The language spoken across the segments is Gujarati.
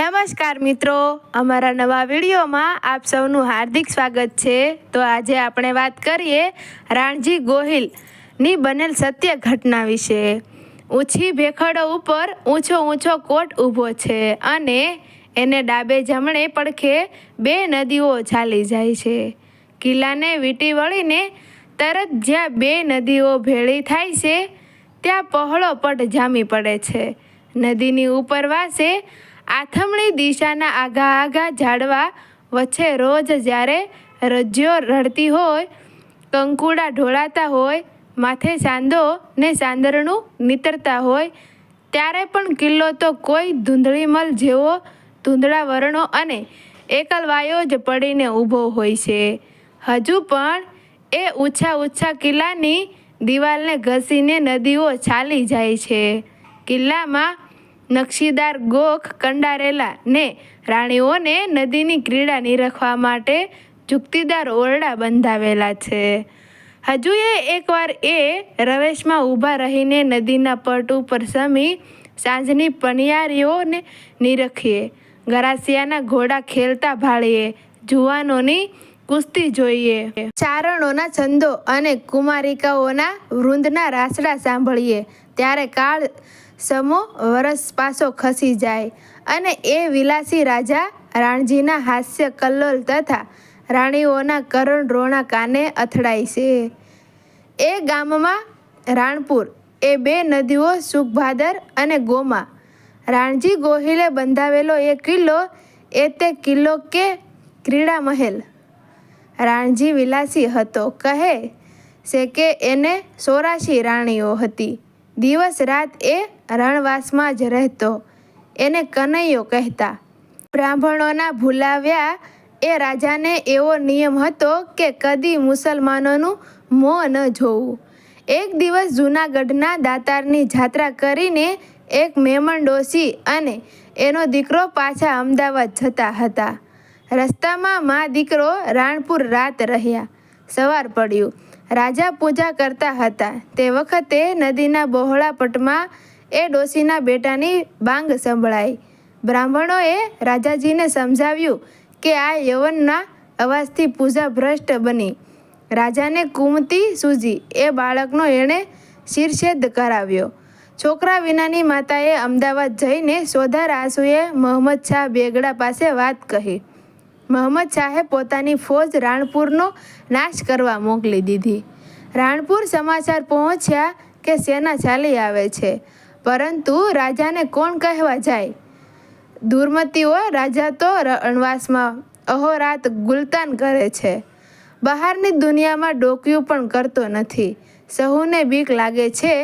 નમસ્કાર મિત્રો, અમારા નવા વિડીયોમાં આપ સૌનું હાર્દિક સ્વાગત છે। તો આજે આપણે વાત કરીએ રાણજી ગોહિલની બનેલ સત્ય ઘટના વિશે। ઊંચી ભેખડો ઉપર ઊંચો કોટ ઊભો છે અને એને ડાબે જમણે પડખે બે નદીઓ ચાલી જાય છે। કિલ્લાને વીંટી વળીને તરત જ્યાં બે નદીઓ ભેળી થાય છે ત્યાં પહોળો પટ જામી પડે છે। નદીની ઉપરવાસે આથમણી દિશાના આઘા ઝાડવા વચ્ચે રોજ જ્યારે રજ્યો રડતી હોય, કંકુડા ઢોળાતા હોય, માથે સાંદો ને સાંદરણું નીતરતા હોય, ત્યારે પણ કિલ્લો તો કોઈ ધૂંધળીમલ જેવો ધૂંધળા વર્ણો અને એકલવાયો જ પડીને ઊભો હોય છે। હજુ પણ એ ઊંચા કિલ્લાની દિવાલને ઘસીને નદીઓ ચાલી જાય છે। કિલ્લામાં નકશીદાર ગોખ કંડારેલા ને રાણીઓને નદીની ક્રીડા નિરખવા માટે જુક્તિદાર ઓરડા બંધાવેલા છે। હજુ એકવાર એ રવેશમાં ઊભા રહીને નદીના પટ ઉપર સમી સાંજની પનિયારીઓને નિરખીએ, ગરાસિયાના ઘોડા ખેલતા ભાળીએ, જુવાનોની કુસ્તી જોઈએ, ચારણોના છંદો અને કુમારિકાઓના વૃંદના રાસડા સાંભળીએ, ત્યારે કાળ સમો વરસ પાસો ખસી જાય અને એ વિલાસી રાજા રાણજીના હાસ્ય કલ્લોલ તથા રાણીઓના કરુણ રોણા કાને અથડાય છે। એ ગામમાં રાણપુર એ બે નદીઓ સુખભાદર અને ગોમા, રાણજી ગોહિલે બંધાવેલો એ કિલ્લો એ તે કિલ્લો કે ક્રીડા મહેલ। રાણજી વિલાસી હતો, કહે છે કે એને 84 રાણીઓ હતી। દિવસ રાત એ રણવાસમાં જ રહેતો, એને કનૈયો કહેતા। બ્રાહ્મણોના ભૂલાવ્યા એ રાજાને એવો નિયમ હતો કે કદી મુસલમાનોનું મોં ન જોવું। એક દિવસ જૂનાગઢના દાતારની જાત્રા કરીને એક મેમણ ડોશી અને એનો દીકરો પાછા અમદાવાદ જતા હતા। રસ્તામાં મા દીકરો રાણપુર રાત રહ્યા। સવાર પડ્યું, રાજા પૂજા કરતા હતા તે વખતે નદીના બહોળા પટમાં એ ડોશીના બેટાની બાંગ સંભળાઈ। બ્રાહ્મણોએ રાજાજીને સમજાવ્યું કે આ યવનના અવાજથી પૂજા ભ્રષ્ટ બની। રાજાને કુમતી સૂજી એ બાળકનો એણે શિરચ્છેદ કરાવ્યો। છોકરા વિનાની માતાએ અમદાવાદ જઈને સોધાર આંસુએ મહંમદ શાહ બેગડા પાસે વાત કહી। મહંમદ શાહે પોતાની ફોજ રાણપુરનો નાશ કરવા મોકલી દીધી। રાણપુર સમાચાર પહોંચ્યા કે સેના ચાલી આવે છે, પરંતુ રાજાને કોણ કહેવા જાય? દુર્મતીઓ, રાજા તો રણવાસમાં અહોરાત ગુલતાન કરે છે, બહારની દુનિયામાં ડોકિયું પણ કરતો નથી। સહુને બીક લાગે છે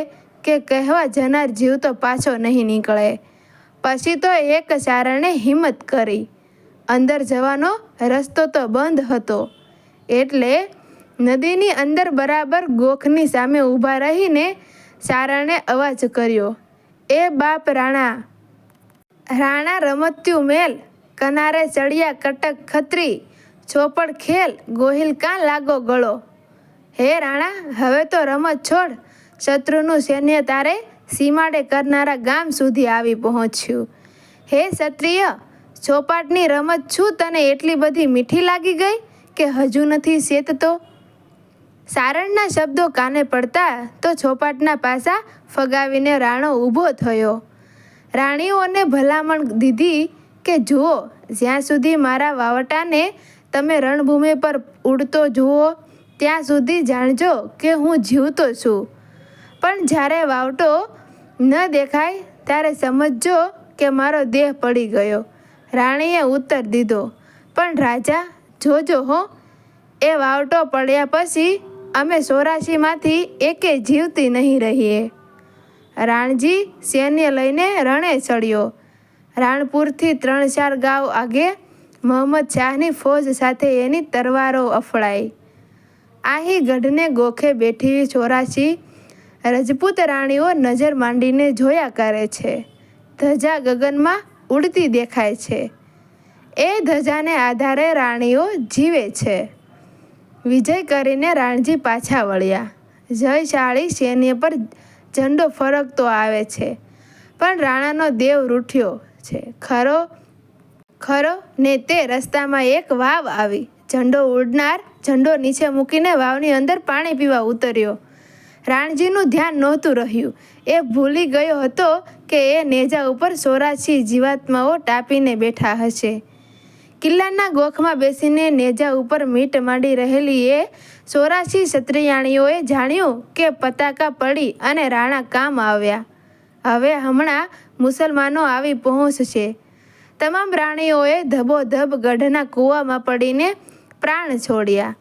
કે કહેવા જનાર જીવતો પાછો નહીં નીકળે। પછી તો એક ચારણે હિંમત કરી, અંદર જવાનો રસ્તો તો બંધ હતો, એટલે નદીની અંદર બરાબર ગોખની સામે ઊભા રહીને ચારણે અવાજ કર્યો, એ બાપ રાણા! રાણા રમત્યું મેલ, કનારે ચડિયા કટક ખત્રી, ચોપડ ખેલ, ગોહિલ કાં લાગો ગળો? હે રાણા, હવે તો રમત છોડ, શત્રુનું સૈન્ય તારે સીમાડે કરનારા ગામ સુધી આવી પહોંચ્યું। હે ક્ષત્રિય, ચોપાટની રમત શું તને એટલી બધી મીઠી લાગી ગઈ કે હજુ નથી શેતતો? સારણના શબ્દો કાને પડતા તો ચોપાટના પાસા ફગાવીને રાણો ઊભો થયો। રાણીઓને ભલામણ દીધી કે જુઓ, જ્યાં સુધી મારા વાવટાને તમે રણભૂમિ પર ઉડતો જુઓ ત્યાં સુધી જાણજો કે હું જીવતો છું, પણ જ્યારે વાવટો ન દેખાય ત્યારે સમજજો કે મારો દેહ પડી ગયો। રાણીએ ઉત્તર દીધો, પણ રાજા જોજો હો, એ વાવટો પડ્યા પછી અમે 84માંથી એકે જીવતી નહીં રહીએ। રાણજી સૈન્ય લઈને રણે ચડ્યો। રાણપુરથી 3-4 ગાંવ આગે મહંમદ શાહની ફોજ સાથે એની તરવારો અફળાઈ। આહી ગઢને ગોખે બેઠી 84 રજપૂત રાણીઓ નજર માંડીને જોયા કરે છે। ધજા ગગનમાં ઉડતી દેખાય છે, એ ધજાને આધારે રાણીઓ જીવે છે। વિજય કરીને રાણજી પાછા વળ્યા। જયશાળી સૈન્ય પર ઝંડો ફરકતો આવે છે, પણ રાણાનો દેવ રૂઠ્યો છે ખરો ખરો ને તે રસ્તામાં એક વાવ આવી. ઝંડો ઉડનાર ઝંડો નીચે મૂકીને વાવની અંદર પાણી પીવા ઉતર્યો. રાણજીનું ધ્યાન નહોતું રહ્યું. એ ભૂલી ગયો હતો કે એ નેજા ઉપર 84 જીવાત્માઓ ટાપીને બેઠા હશે. કિલ્લાના ગોખમાં બેસીને નેજા ઉપર મીટ માંડી રહેલી એ 84 ક્ષત્રિયાણીઓએ જાણ્યું કે પતાકા પડી અને રાણા કામ આવ્યા. હવે હમણાં મુસલમાનો આવી પહોંચશે. તમામ રાણીઓએ ધબોધબ ગઢના કૂવામાં પડીને પ્રાણ છોડ્યા.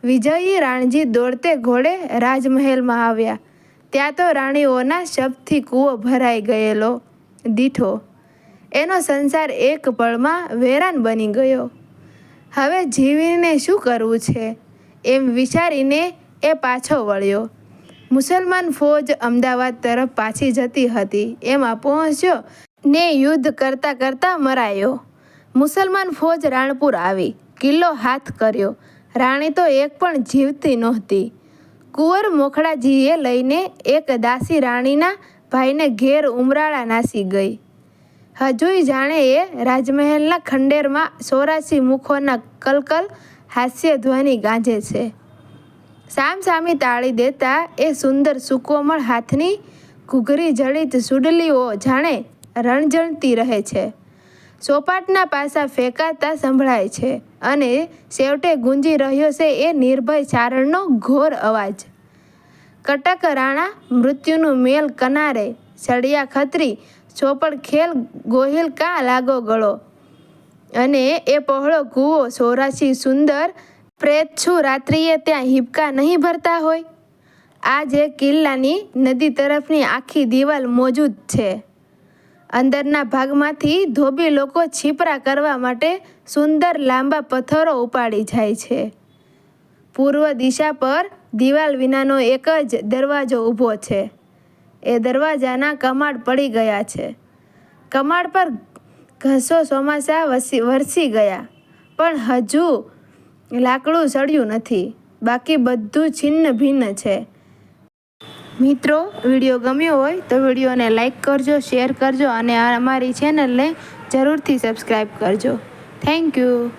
વિજયી રાણજી દોડતે ઘોડે રાજમહેલમાં આવ્યા. ત્યાં તો રાણીઓના શબથી કૂવો ભરાઈ ગયેલો દીઠો. એનો સંસાર એક પળમાં વેરાન બની ગયો. હવે જીવીને શું કરવું છે એમ વિચારીને એ પાછો વળ્યો. મુસલમાન ફોજ અમદાવાદ તરફ પાછી જતી હતી એમાં પહોંચ્યો ને યુદ્ધ કરતાં કરતાં મરાયો. મુસલમાન ફોજ રાણપુર આવી. કિલ્લો હાથ કર્યો. રાણી તો એક પણ જીવતી નહોતી. કુંવર મોખડાજીએ લઈને એક દાસી રાણીના ભાઈને ઘેર ઉમરાળા નાસી ગઈ. હજુય જાણે એ રાજમહેલના ખંડેરમાં 84 મુખોના કલકલ હાસ્ય ધ્વનિ ગાંજે છે. સામસામી તાળી દેતા એ સુંદર સુકોમળ હાથની ઘૂઘરી જડિત સુડલીઓ જાણે રણજણતી રહે છે. ચોપાટના પાસા ફેંકાતા સંભળાય છે અને છેવટે ગુંજી રહ્યો છે એ નિર્ભય ચારણનો ઘોર અવાજ. કટક રાણા મૃત્યુનું મેલ કનારે ચડિયા ખત્રી ચોપડ ખેલ ગોહિલ કાં લાગો ગળો. અને એ પહોળો કૂવો 84 સુંદર પ્રેત છું રાત્રિએ ત્યાં હિબકા નહીં ભરતા હોય. આ જે કિલ્લાની નદી તરફની આખી દિવાલ મોજૂદ છે. અંદરના ભાગમાંથી ધોબી લોકો છીપરા કરવા માટે સુંદર લાંબા પથ્થરો ઉપાડી જાય છે. પૂર્વ દિશા પર દિવાલ વિનાનો એક જ દરવાજો ઊભો છે. એ દરવાજાના કમાડ પડી ગયા છે. કમાડ પર ઘસો ચોમાસા વરસી ગયા પણ હજુ લાકડું સળ્યું નથી. બાકી બધું છિન્ન ભિન્ન છે. મિત્રો, વિડીયો ગમ્યો હોય તો વિડીયોને લાઈક કરજો, શેર કરજો અને અમારી ચેનલને જરૂરથી સબસ્ક્રાઈબ કરજો. Thank you.